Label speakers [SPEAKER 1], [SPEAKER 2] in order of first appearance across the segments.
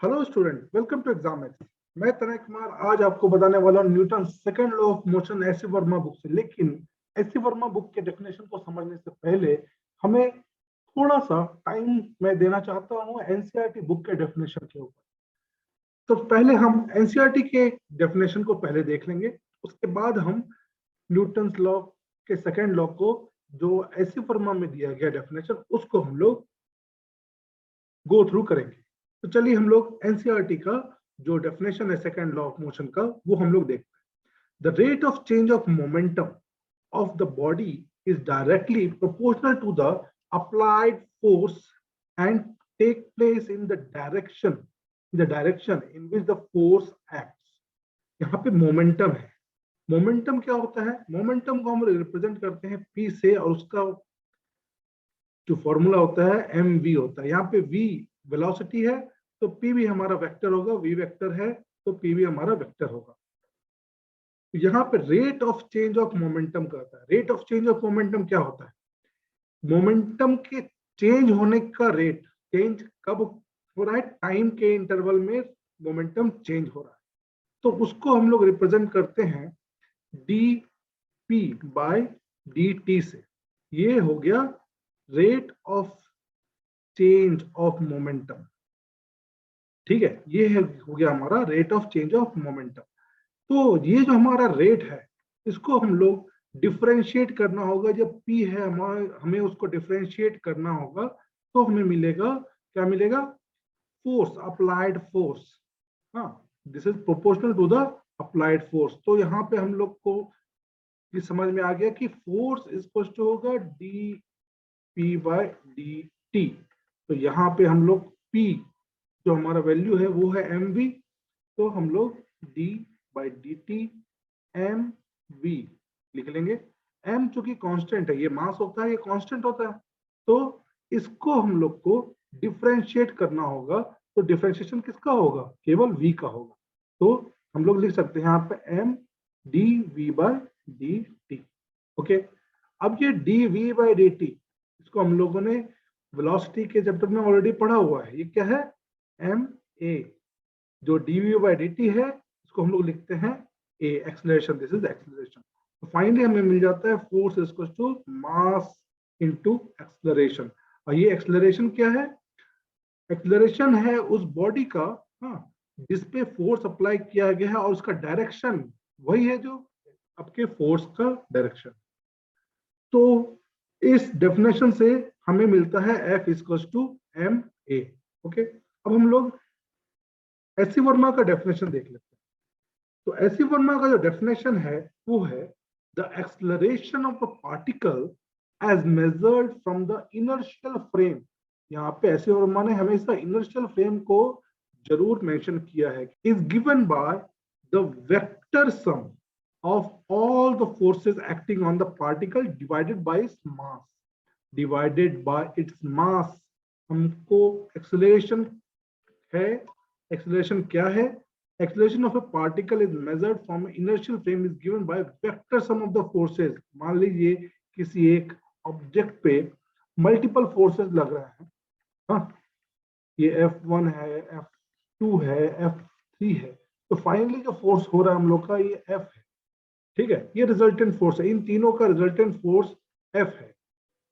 [SPEAKER 1] Hello student, welcome to exam X. मैं तनय कुमार आज आपको बताने वाला हूँ Newton second law of motion S C Verma book से। लेकिन एस सी वर्मा बुक के डेफिनेशन को समझने से पहले हमें थोड़ा सा टाइम मैं देना चाहता हूँ एनसीईआरटी बुक के डेफिनेशन के ऊपर। तो पहले हम एनसीईआरटी के डेफिनेशन को पहले देख लेंगे, उसके बाद हम न्यूटन लॉ के सेकंड लॉ को जो एस सी वर्मा में दिया गया डेफिनेशन उसको हम लोग गो थ्रू करेंगे। तो चलिए हम लोग एनसीईआरटी का जो डेफिनेशन है सेकंड लॉ ऑफ मोशन का वो हम लोग देखते हैं। The rate of change of momentum of the body is directly proportional to the applied force and take place in the direction in which the force acts। यहाँ पे momentum है। Momentum क्या होता है? मोमेंटम को हम रिप्रेजेंट करते हैं p से, और उसका जो फॉर्मूला होता है mv होता है। यहाँ पे v वेलोसिटी है तो p भी हमारा वेक्टर होगा, v वेक्टर है तो p भी हमारा वेक्टर होगा। यहाँ पे rate of change of momentum कहता है। Rate of change of momentum क्या होता है? मोमेंटम के चेंज होने का रेट। चेंज कब हो रहा है? टाइम के इंटरवल में मोमेंटम चेंज हो रहा है, तो उसको हम लोग रिप्रेजेंट करते हैं d p by d t से। ये हो गया rate of change of momentum. ठीक है, ये हो गया हमारा rate of change of momentum. तो ये जो हमारा रेट है इसको हम लोग डिफरेंशिएट करना होगा। जब P है हमें उसको डिफरेंशिएट करना होगा तो हमें मिलेगा, क्या मिलेगा? Force, applied force. हाँ, this is proportional to the applied force. तो यहाँ पे हम लोग को ये समझ में आ गया कि फोर्स इक्वल टू होगा d p by d t. तो यहाँ पे हम लोग P जो हमारा वैल्यू है वो है mv, तो हम लोग d by D t m v लिख लेंगे। m चूंकि कांस्टेंट है, ये मास होता है, ये कांस्टेंट होता है, तो इसको हम लोग को डिफरेंशिएट करना होगा। तो डिफरेंशिएशन किसका होगा? केवल v का होगा। तो हम लोग लिख सकते हैं यहाँ पे m d we by D t. Okay, अब ये d we by D t इसको हम लोगों ने वेलोसिटी के चैप्टर में ऑलरेडी पढ़ा हुआ है। ये क्या है? M A. जो D we by D T है इसको हम लोग लिखते हैं A, acceleration. This is acceleration. तो फाइनली हमें मिल जाता है force equal to mass into acceleration. और ये एक्सेलरेशन क्या है? एक्सेलरेशन है उस बॉडी का, हाँ, जिस पे फोर्स अप्लाई किया गया है, और उसका डायरेक्शन वही है जो आपके फोर्स का डायरेक्शन। तो इस डेफिनेशन से हमें मिलता है F equal to m a. Okay, अब हम लोग एस सी वर्मा का डेफिनेशन देख लेते हैं। तो एस सी वर्मा का जो डेफिनेशन है वो है the acceleration of a particle as measured from the inertial frame. यहाँ पे एस सी वर्मा ने हमेशा इनर्शियल फ्रेम को जरूर मेंशन किया है। Is given by the vector sum of all the forces acting on the particle divided by its mass. Divided by its mass. हमको acceleration है, एक्सेलरेशन क्या है? Acceleration of a particle is measured from an inertial frame is given by vector sum of the forces। मान लीजिए किसी एक object पे multiple forces लग रहे हैं, हाँ, ये F1 है, F2 है, F3 है, तो फाइनली जो फोर्स हो रहा है हम लोग का ये F है। ठीक है, ये रिजल्टेंट फोर्स है, इन तीनों का रिजल्टेंट फोर्स F है।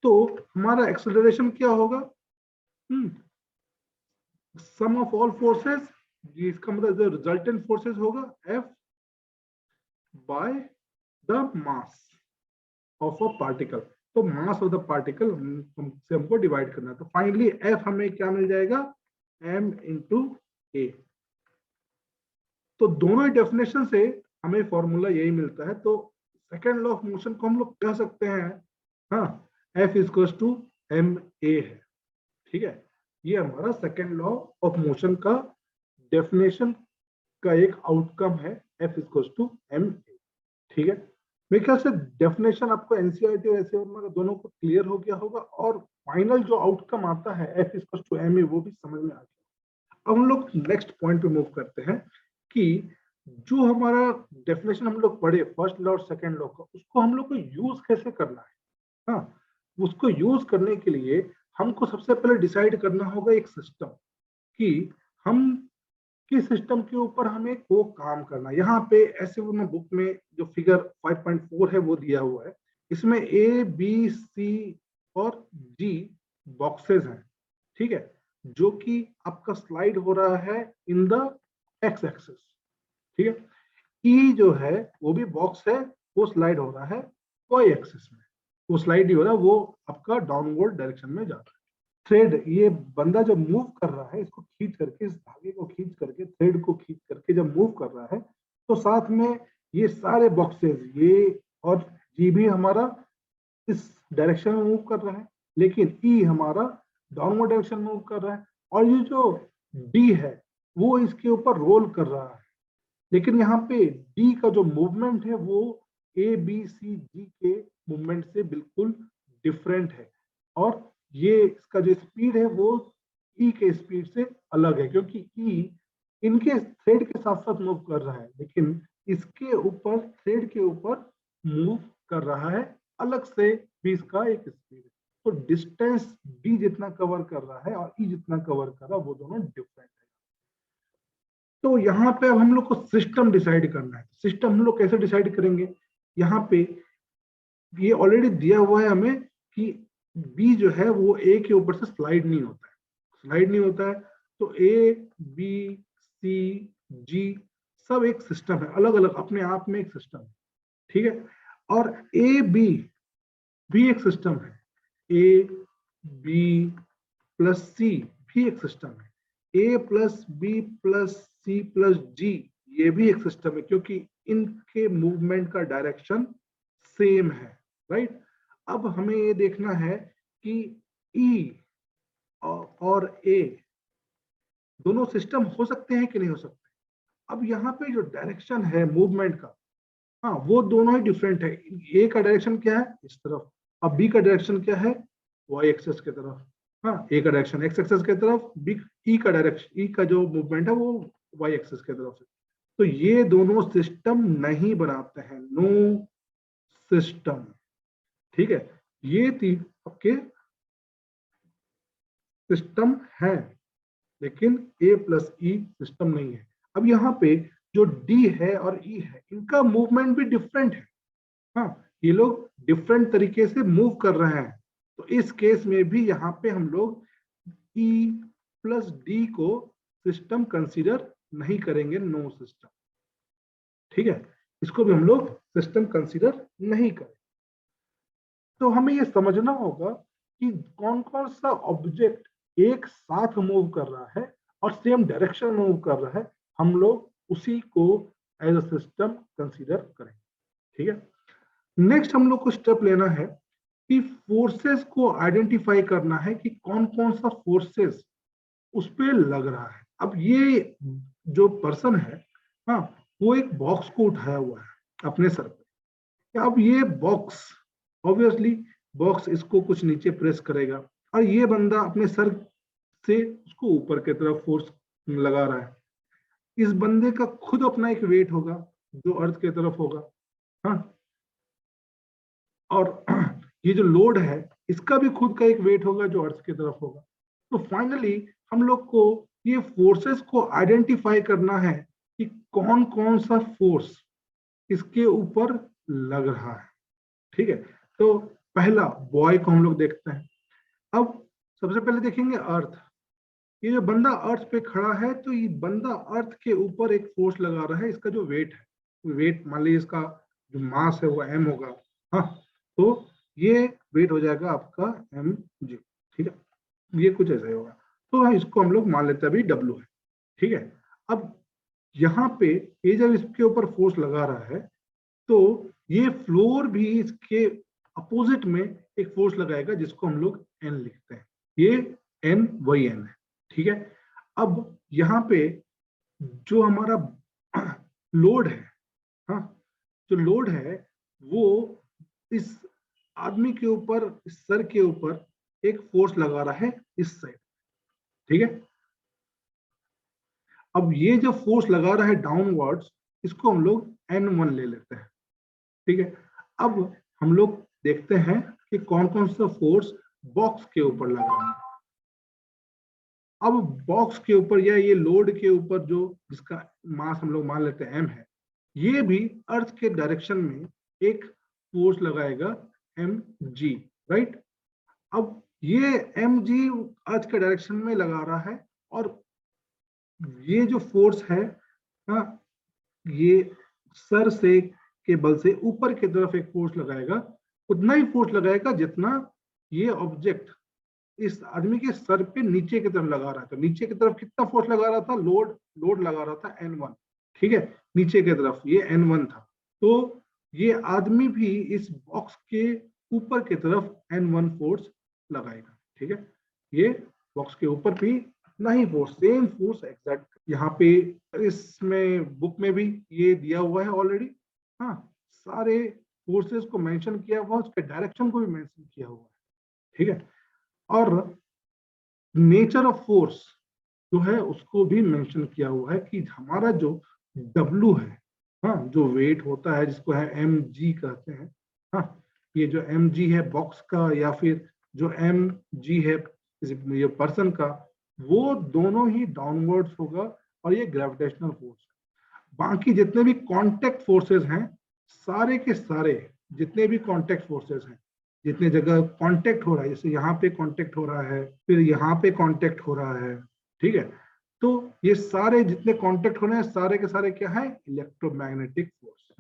[SPEAKER 1] तो हमारा एक्सेलरेशन क्या होगा? सम ऑफ ऑल फोर्सेस, इसका मतलब जो रिजल्टेंट फोर्सेस होगा F by the mass of a particle. तो मास ऑफ द पार्टिकल से हमको डिवाइड करना है। तो फाइनली F हमें क्या मिल जाएगा? m इंटू ए। तो दोनों डेफिनेशन से हमें फॉर्मूला यही मिलता है। तो सेकेंड लॉ ऑफ मोशन को हम लोग कह सकते हैं, हाँ, F equal to m a है। ठीक है, ये हमारा सेकेंड लॉ ऑफ मोशन का डेफिनेशन का एक आउटकम है, F equal to m a. ठीक है, मेरे ख्याल से डेफिनेशन आपको एनसीईआरटी और एससी वर्मा का दोनों को क्लियर हो गया होगा, और फाइनल जो आउटकम आता है F equal to m a वो भी समझ में आ गया। अब हम लोग नेक्स्ट पॉइंट पे मूव करते हैं कि जो हमारा डेफिनेशन हम लोग पढ़े फर्स्ट लॉ और सेकेंड लॉ का, उसको हम लोग को यूज कैसे करना है। हाँ, उसको यूज करने के लिए हमको सबसे पहले डिसाइड करना होगा एक सिस्टम, कि हम किस सिस्टम के ऊपर हमें वो काम करना है। यहाँ पे ऐसे वो बुक में जो फिगर 5.4 है वो दिया हुआ है, इसमें ए बी सी और जी बॉक्सेस हैं, ठीक है, जो कि आपका स्लाइड हो रहा है इन द एक्स एक्सिस, ठीक है। ई जो है वो भी बॉक्स है, वो स्लाइड हो रहा है वाई एक्सिस में, वो स्लाइड नहीं हो रहा, वो आपका डाउनवर्ड डायरेक्शन में जा रहा है। थ्रेड, ये बंदा जब मूव कर रहा है, इसको खींच करके, इस धागे को खींच करके, थ्रेड को खींच करके जब मूव कर रहा है, तो साथ में ये सारे बॉक्सेस, ये और जी भी हमारा इस डायरेक्शन में मूव कर रहा है, लेकिन ई हमारा डाउनवर्ड डायरेक्शन में मूव कर रहा है, और ये जो डी है वो इसके ऊपर रोल कर रहा है। लेकिन यहाँ पे डी का जो मूवमेंट है वो ए बी सी जी के मूवमेंट से बिल्कुल डिफरेंट है, और ये इसका जो स्पीड है वो ई के स्पीड से अलग है, क्योंकि ई इनके थ्रेड के साथ साथ मूव कर रहा है, लेकिन इसके ऊपर, थ्रेड के ऊपर मूव कर रहा है अलग से भी, इसका एक स्पीड है। तो डिस्टेंस डी जितना कवर कर रहा है और ई जितना कवर कर रहा है, वो दोनों डिफरेंट है। तो यहाँ पे अब हम लोग को सिस्टम डिसाइड करना है। सिस्टम हम लोग कैसे डिसाइड करेंगे, यहाँ पे ये ऑलरेडी दिया हुआ है हमें कि बी जो है वो ए के ऊपर से स्लाइड नहीं होता है, स्लाइड नहीं होता है, तो ए बी सी जी सब एक सिस्टम है, अलग अलग अपने आप में एक सिस्टम है, ठीक है। और ए बी भी एक सिस्टम है, ए बी प्लस सी भी एक सिस्टम है, A plus B plus C plus G ये भी एक सिस्टम है, क्योंकि इनके मूवमेंट का डायरेक्शन सेम है, राइट। अब हमें ये देखना है कि ई और ए दोनों सिस्टम हो सकते हैं कि नहीं हो सकते। अब यहाँ पे जो डायरेक्शन है मूवमेंट का, हाँ वो दोनों ही डिफरेंट है। ए का डायरेक्शन क्या है, इस तरफ, अब बी का डायरेक्शन क्या है, वाई एक्सेस की तरफ। हाँ, ए का डायरेक्शन एक्स एक्सेस की तरफ, बी ई का डायरेक्शन, ई का जो मूवमेंट है वो वाई एक्सेस की तरफ है। तो ये दोनों सिस्टम नहीं बनाते हैं, नो सिस्टम, ठीक है। ये तीन आपके सिस्टम है, लेकिन ए प्लस ई सिस्टम नहीं है। अब यहाँ पे जो डी है और ई है, इनका मूवमेंट भी डिफरेंट है। हाँ, ये लोग डिफरेंट तरीके से मूव कर रहे हैं, तो इस केस में भी यहाँ पे हम लोग ई प्लस डी को सिस्टम कंसीडर नहीं करेंगे, नो सिस्टम, ठीक है। इसको भी हम लोग सिस्टम कंसीडर नहीं करें। तो हमें ये समझना होगा कि कौन कौन सा ऑब्जेक्ट एक साथ मूव कर रहा है और सेम डायरेक्शन मूव कर रहा है, हम लोग उसी को एज अ सिस्टम कंसीडर करें, ठीक है। नेक्स्ट हम लोग को स्टेप लेना है कि फोर्सेस को आइडेंटिफाई करना है कि कौन कौन सा फोर्सेस उस पर लग रहा है। अब ये जो पर्सन है, हाँ, वो एक बॉक्स को उठाया हुआ है अपने सर पे। अब ये बॉक्स, ऑब्वियसली बॉक्स इसको कुछ नीचे प्रेस करेगा, और ये बंदा अपने सर से उसको ऊपर की तरफ फोर्स लगा रहा है। इस बंदे का खुद अपना एक वेट होगा जो अर्थ की तरफ होगा, हाँ, और ये जो लोड है इसका भी खुद का एक वेट होगा जो अर्थ की तरफ होगा। तो फाइनली हम लोग को ये फोर्सेस को आइडेंटिफाई करना है कि कौन कौन सा फोर्स इसके ऊपर लग रहा है, ठीक है। तो पहला बॉय को हम लोग देखते हैं। अब सबसे पहले देखेंगे अर्थ। ये जो बंदा अर्थ पे खड़ा है, तो ये बंदा अर्थ के ऊपर एक फोर्स लगा रहा है, इसका जो वेट है, वेट मान लीजिए इसका जो मास है वो m होगा, हाँ, तो ये वेट हो जाएगा आपका mg, ठीक है, ये कुछ ऐसा ही होगा। तो इसको हम लोग मान लेते हैं अभी w है, ठीक है। अब यहाँ पे ये जब इसके ऊपर फोर्स लगा रहा है, तो ये फ्लोर भी इसके अपोजिट में एक फोर्स लगाएगा जिसको हम लोग n लिखते हैं, ये n वही n है, ठीक है। अब यहाँ पे जो हमारा लोड है, हाँ, जो लोड है वो इस आदमी के ऊपर, इस सर के ऊपर एक फोर्स लगा रहा है इस साइड, ठीक है। अब ये जो फोर्स लगा रहा है डाउनवर्ड्स, इसको हम लोग n1 ले लेते हैं, ठीक है। अब हम लोग देखते हैं कि कौन कौन सा फोर्स बॉक्स के ऊपर लगा है। अब बॉक्स के ऊपर या ये लोड के ऊपर जो जिसका मास हम लोग मान लेते हैं m है, ये भी अर्थ के डायरेक्शन में एक फोर्स लगाएगा mg, राइट। अब ये mg अर्थ के डायरेक्शन में लगा रहा है, और ये जो फोर्स है, हाँ, ये सर से के बल से ऊपर की तरफ एक फोर्स लगाएगा, उतना ही फोर्स लगाएगा जितना ये ऑब्जेक्ट इस आदमी के सर पे नीचे की तरफ लगा रहा था। नीचे की तरफ कितना फोर्स लगा रहा था? लोड लगा रहा था N1, ठीक है, नीचे की तरफ ये N1 था। तो ये आदमी भी इस बॉक्स के ऊपर की तरफ N1 फोर्स लगाएगा, ठीक है। ये बॉक्स के ऊपर भी उतना ही फोर्स, सेम फोर्स एग्जैक्ट यहाँ पे इसमें बुक में भी ये दिया हुआ है ऑलरेडी। हाँ, सारे फोर्सेस को मेंशन किया हुआ, उसके डायरेक्शन को भी मेंशन किया हुआ है, ठीक है। और नेचर ऑफ फोर्स जो है उसको भी मेंशन किया हुआ है कि हमारा जो W है, हाँ, जो वेट होता है जिसको है mg कहते हैं, हाँ, ये जो mg है बॉक्स का या फिर जो mg है ये पर्सन का, वो दोनों ही डाउनवर्ड्स होगा, और ये ग्रेविटेशनल फोर्स है। बाकी जितने भी कांटेक्ट फोर्सेस हैं, सारे के सारे जितने भी कांटेक्ट फोर्सेस हैं, जितने जगह कांटेक्ट हो रहा है, जैसे यहाँ पे कांटेक्ट हो रहा है, फिर यहाँ पे कांटेक्ट हो रहा है, ठीक है, तो ये सारे जितने कांटेक्ट हो रहे हैं सारे के सारे क्या है? Electromagnetic force.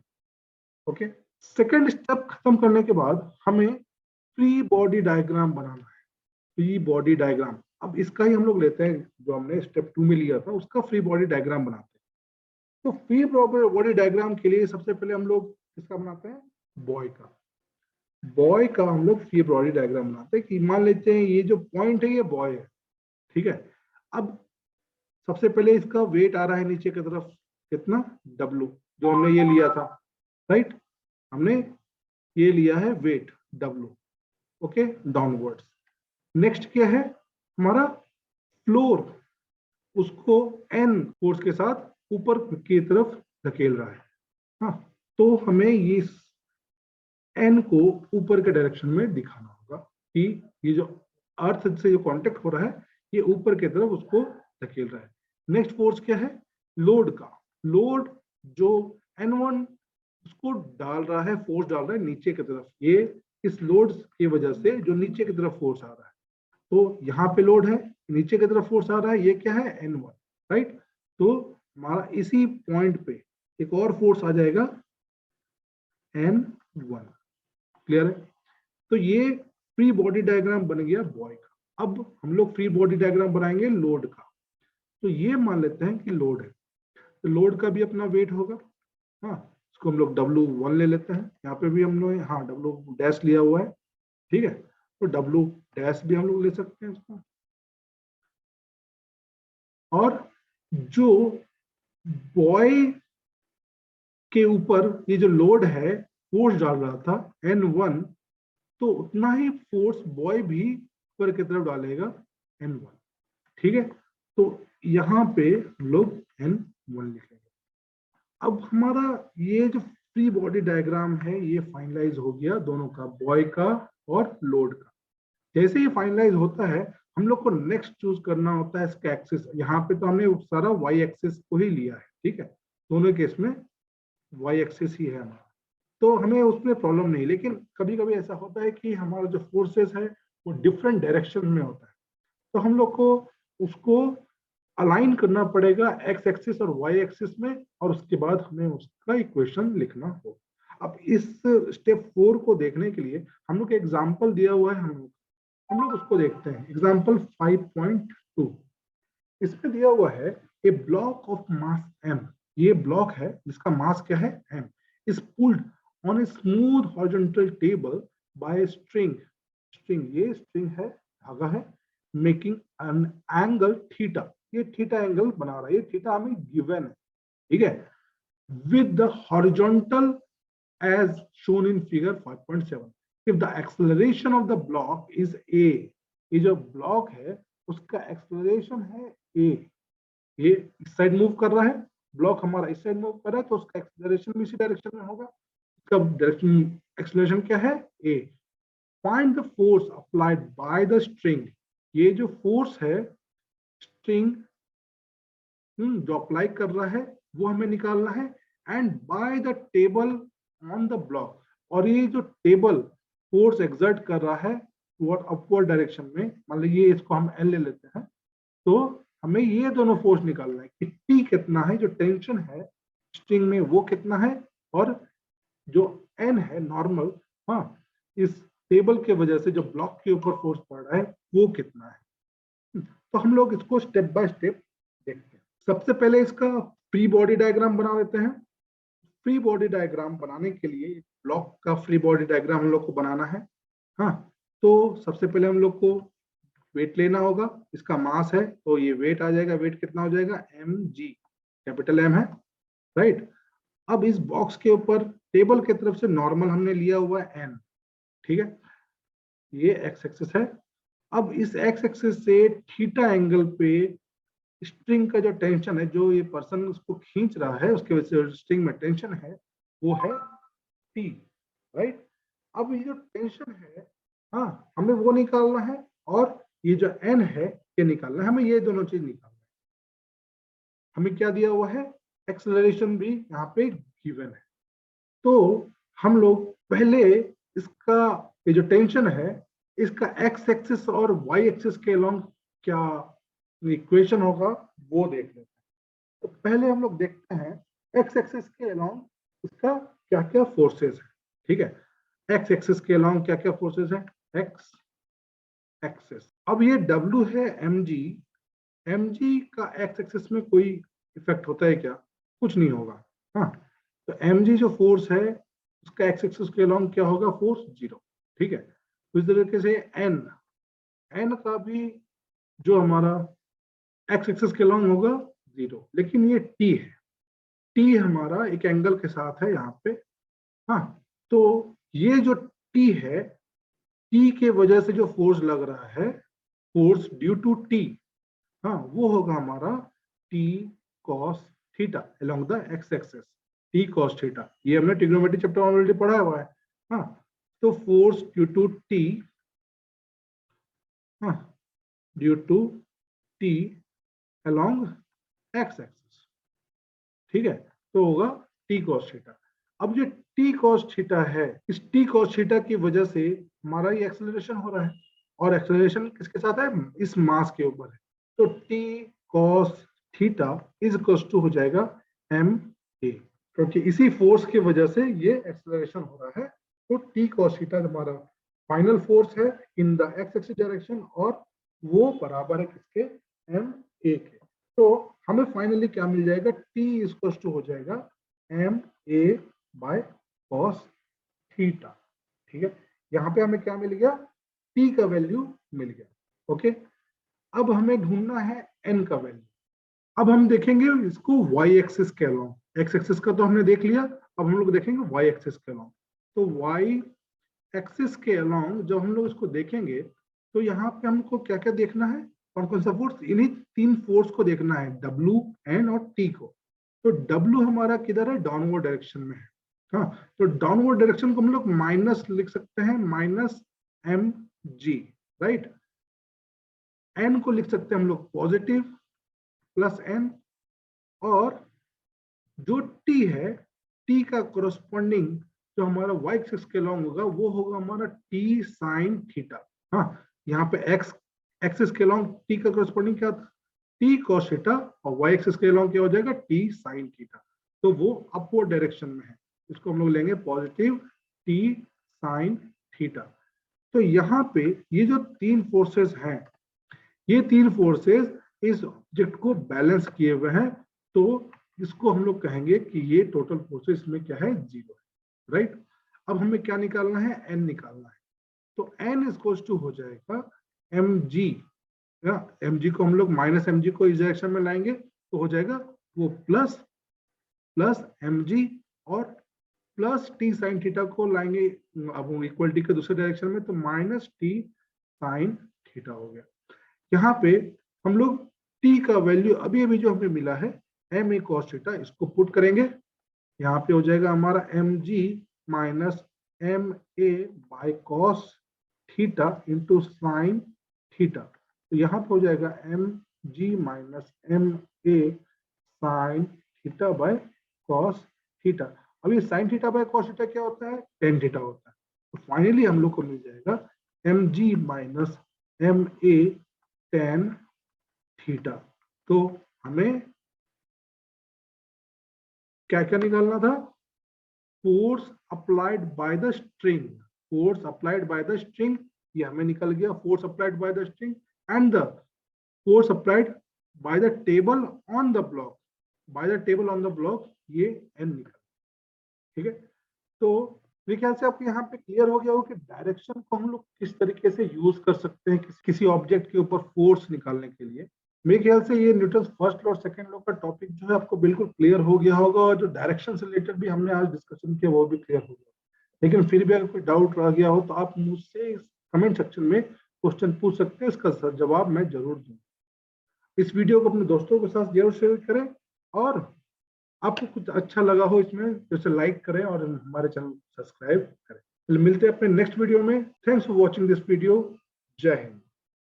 [SPEAKER 1] Okay, second step खत्म करने के बाद हमें फ्री बॉडी डायग्राम बनाना है। फ्री बॉडी डायग्राम, अब इसका ही हम लोग लेते हैं जो हमने स्टेप 2 में लिया था, उसका फ्री बॉडी डायग्राम बनाते हैं। तो फ्री बॉडी डायग्राम के लिए सबसे पहले हम लोग किसका बनाते हैं? बॉय का हम लोग फ्री बॉडी डायग्राम बनाते हैं कि मान लेते हैं ये जो पॉइंट है ये बॉय है, ठीक है। अब सबसे पहले इसका वेट आ रहा है नीचे की तरफ, कितना? W, जो हमने ये लिया था, राइट, हमने ये लिया है weight W, okay, downwards. Next क्या है हमारा? फ्लोर, उसको N फोर्स के साथ ऊपर की तरफ धकेल रहा है, हाँ, तो हमें ये N को ऊपर के डायरेक्शन में दिखाना होगा कि ये जो अर्थ से जो कांटेक्ट हो रहा है ये ऊपर की तरफ उसको धकेल रहा है। नेक्स्ट फोर्स क्या है? लोड का। लोड जो N1 उसको डाल रहा है, फोर्स डाल रहा है नीचे की तरफ, ये इस लोड की वजह से जो नीचे की तरफ फोर्स आ रहा है, तो यहाँ पे लोड है, नीचे की तरफ फोर्स आ रहा है, ये क्या है? N1, right. तो हमारा इसी पॉइंट पे एक और फोर्स आ जाएगा N1, क्लियर है। तो ये फ्री बॉडी डायग्राम बन गया बॉय का। अब हम लोग फ्री बॉडी डायग्राम बनाएंगे लोड का। तो ये मान लेते हैं कि लोड है, तो लोड का भी अपना वेट होगा, हाँ, इसको हम लोग W1 ले लेते हैं। यहाँ पे भी हम लोग हाँ W डैश लिया हुआ है, ठीक है, तो W डैश भी हम लोग ले सकते हैं इसको। और जो बॉय के ऊपर ये जो लोड है फोर्स डाल रहा था N1, तो उतना ही फोर्स बॉय भी ऊपर की तरफ डालेगा N1, ठीक है। तो यहाँ पे लोग N1 लिखेंगे। अब हमारा ये जो फ्री बॉडी डायग्राम है ये फाइनलाइज हो गया दोनों का, बॉय का और लोड का। जैसे ही फाइनलाइज होता है हम लोग को नेक्स्ट चूज करना होता है इसका एक्सिस। यहाँ पे तो हमने सारा वाई एक्सिस को ही लिया है, ठीक है, दोनों केस में वाई एक्सिस ही है हमारा, तो हमें उसमें प्रॉब्लम नहीं। लेकिन कभी कभी ऐसा होता है कि हमारा जो फोर्सेस है वो डिफरेंट डायरेक्शन में होता है, तो हम लोग को उसको अलाइन करना पड़ेगा एक्स एक्सिस और वाई एक्सिस में, और उसके बाद हमें उसका इक्वेशन लिखना होगा। अब इस स्टेप 4 को देखने के लिए हम लोग एग्जाम्पल दिया हुआ है, हम लोग उसको देखते हैं। एग्जाम्पल 5.2, इसमें दिया हुआ है ए ब्लॉक ऑफ मास m। ये ब्लॉक है जिसका मास क्या है? m, is pulled on a smooth horizontal table by string. String, ये स्ट्रिंग है, धागा है, मेकिंग एन एंगल थीटा। ये थीटा एंगल बना रहा है, ये थीटा हमें गिवन है, ठीक है, with the horizontal as shown in figure 5.7. if the acceleration of the block is a, ये जो ब्लॉक है उसका एक्सेलरेशन है a, ये इस साइड मूव कर रहा है, ब्लॉक हमारा इस साइड मूव कर रहा है, तो उसका एक्सेलरेशन भी इसी डायरेक्शन में होगा। इसका डायरेक्शन एक्सेलरेशन क्या है? a. find the force applied by the string। ये जो फोर्स है स्ट्रिंग जो अप्लाई कर रहा है वो हमें निकालना है, and bye the table on the block. और ये जो टेबल फोर्स एक्सर्ट कर रहा है अपवर्ड डायरेक्शन में, मान लीजिए इसको हम एल ले लेते हैं, तो हमें ये दोनों फोर्स निकालना है कि टी कितना है, जो टेंशन है स्ट्रिंग में वो कितना है, और जो एन है नॉर्मल, हाँ, इस टेबल के वजह से जो ब्लॉक के ऊपर फोर्स पड़ रहा है वो कितना है। तो हम लोग इसको स्टेप बाय स्टेप देखते हैं। सबसे पहले इसका फ्री बॉडी डायग्राम बना लेते हैं। फ्री बॉडी डायग्राम बनाने के लिए ब्लॉक का फ्री बॉडी डायग्राम हम लोग को बनाना है। हाँ, तो सबसे पहले हम लोग को वेट लेना होगा, इसका मास है तो ये वेट आ जाएगा। वेट कितना हो जाएगा, एम जी, कैपिटल एम है, राइट। अब इस बॉक्स के ऊपर टेबल की तरफ से नॉर्मल हमने लिया हुआ है एन, ठीक है, ये एक्स एक्सिस है। अब इस एक्स एक्सिस से थीटा एंगल पे स्ट्रिंग का जो टेंशन है, जो ये पर्सन उसको खींच रहा है उसके वजह से स्ट्रिंग में टेंशन है, वो है टी, राइट। अब ये जो टेंशन है, हाँ, हमें वो निकालना है, और ये जो एन है ये निकालना है, हमें ये दोनों चीज निकालना है। हमें क्या दिया हुआ है, एक्सेलरेशन भी यहाँ पे गिवन है। तो हम लोग पहले इसका ये जो टेंशन है इसका एक्स एक्सिस और वाई एक्सिस के अलोंग क्या इक्वेशन होगा वो देख लेते हैं। तो पहले हम लोग देखते हैं एक्स एक्सिस के अलोंग इसका क्या क्या फोर्सेस है, ठीक है। एक्स एक्सिस के अलोंग क्या क्या फोर्सेस है, एक्स एक्सिस। अब ये W है mg का एक्स एक्सिस में कोई इफेक्ट होता है क्या, कुछ नहीं होगा। हाँ, तो mg जो फोर्स है उसका एक्स एक्सिस के अलोंग क्या होगा, फोर्स 0, ठीक है। तो इस तरीके से n का भी जो हमारा एक्स एक्सिस के अलोंग होगा 0, लेकिन ये t है, t हमारा एक एंगल के साथ है यहाँ पे। हाँ, तो ये जो t है, t के वजह से जो फोर्स लग रहा है, फोर्स ड्यू टू t, हाँ, वो होगा हमारा t cos theta along the x axis, t cos theta. ये हमने ट्रिग्नोमेट्री चैप्टर में ऑलरेडी पढ़ा हुआ है। हाँ, तो फोर्स ड्यू टू t, हाँ, due to t along x axis, ठीक है, तो होगा t cos थीटा। अब जो t cos थीटा है, इस t cos थीटा की वजह से हमारा ये एक्सेलरेशन हो रहा है, और एक्सेलरेशन किसके साथ है, इस मास के ऊपर है। तो t cos theta is equal to हो जाएगा m a, क्योंकि इसी फोर्स की वजह से ये एक्सेलरेशन हो रहा है। तो t cos थीटा हमारा फाइनल फोर्स है in the x axis direction, और वो बराबर है किसके, m a के। तो हमें फाइनली क्या मिल जाएगा, t इक्वल टू हो जाएगा m a by cos theta, ठीक है। यहाँ पे हमें क्या मिल गया, t का वैल्यू मिल गया। ओके, अब हमें ढूंढना है n का वैल्यू। अब हम देखेंगे इसको y एक्सिस के अलोंग, x एक्सिस का तो हमने देख लिया, अब हम लोग देखेंगे y एक्सिस के अलोंग। तो y एक्सिस के अलोंग जब हम लोग इसको देखेंगे तो यहाँ पे हमको क्या क्या देखना है, कौन कौन सा फोर्स, इन्हीं तीन फोर्स को देखना है, W, N और T को। तो W हमारा किधर है, डाउनवर्ड डायरेक्शन में है। हाँ, तो डाउनवर्ड डायरेक्शन को हम लोग माइनस लिख सकते हैं, माइनस mg, राइट। N को लिख सकते हैं हम लोग पॉजिटिव प्लस n, और जो t है, t का कोरस्पॉन्डिंग जो हमारा y एक्सिस के लॉन्ग होगा वो होगा हमारा t साइन थीटा। हाँ, यहाँ पे x एक्सिस के लॉन्ग t का कोरस्पॉन्डिंग क्या था, t cos थीटा, और y एक्सिस के लॉन्ग क्या हो जाएगा, t साइन थीटा। तो वो अपवर्ड डायरेक्शन में है, इसको हम लोग लेंगे पॉजिटिव t साइन थीटा। तो यहाँ पे ये जो तीन फोर्सेस हैं, ये तीन फोर्सेस इस ऑब्जेक्ट को बैलेंस किए हुए हैं, तो इसको हम लोग कहेंगे कि ये टोटल फोर्सेस में क्या है, 0 है, राइट। अब हमें क्या निकालना है, n निकालना है। तो n इक्वल्स टू हो जाएगा mg, mg को हम लोग माइनस mg को इस डायरेक्शन में लाएंगे तो हो जाएगा वो प्लस प्लस mg, और प्लस t साइन थीटा को लाएंगे अब इक्वलिटी के दूसरे डायरेक्शन में, तो माइनस t साइन थीटा हो गया। यहाँ पे हम लोग t का वैल्यू अभी अभी जो हमें मिला है m a cos थीटा, इसको पुट करेंगे, यहाँ पे हो जाएगा हमारा mg minus m a by cos theta into sine theta. तो यहाँ पे हो जाएगा m g minus m a sine theta by cos theta. अब ये sine theta by cos theta क्या होता है, टेन थीटा होता है। तो फाइनली हम लोग को मिल जाएगा m g minus m a tan theta. तो हमें क्या क्या निकालना था, force applied by the string, force applied by the string ये हमें निकल गया, force applied by the string and the force applied by the table on the block, by the table on the block ये N निकल। ठीक है, तो मेरे ख्याल से आपको यहाँ पे क्लियर हो गया हो कि डायरेक्शन को हम लोग किस तरीके से यूज कर सकते हैं किसी ऑब्जेक्ट के ऊपर फोर्स निकालने के लिए। मेरे ख्याल से ये न्यूटन फर्स्ट लॉ और सेकंड लॉ का टॉपिक जो है आपको बिल्कुल क्लियर हो गया होगा, और जो डायरेक्शन से रिलेटेड भी हमने आज डिस्कशन किया वो भी क्लियर हो गया। लेकिन फिर भी अगर कोई डाउट रह गया हो तो आप मुझसे कमेंट सेक्शन में क्वेश्चन पूछ सकते हैं, इसका जवाब मैं जरूर दूंगा। इस वीडियो को अपने दोस्तों के साथ जरूर शेयर करें, और आपको कुछ अच्छा लगा हो इसमें तो इसे लाइक करें और हमारे चैनल सब्सक्राइब करें। मिलते हैं अपने नेक्स्ट वीडियो में। Thanks for watching this video. जय हिंद।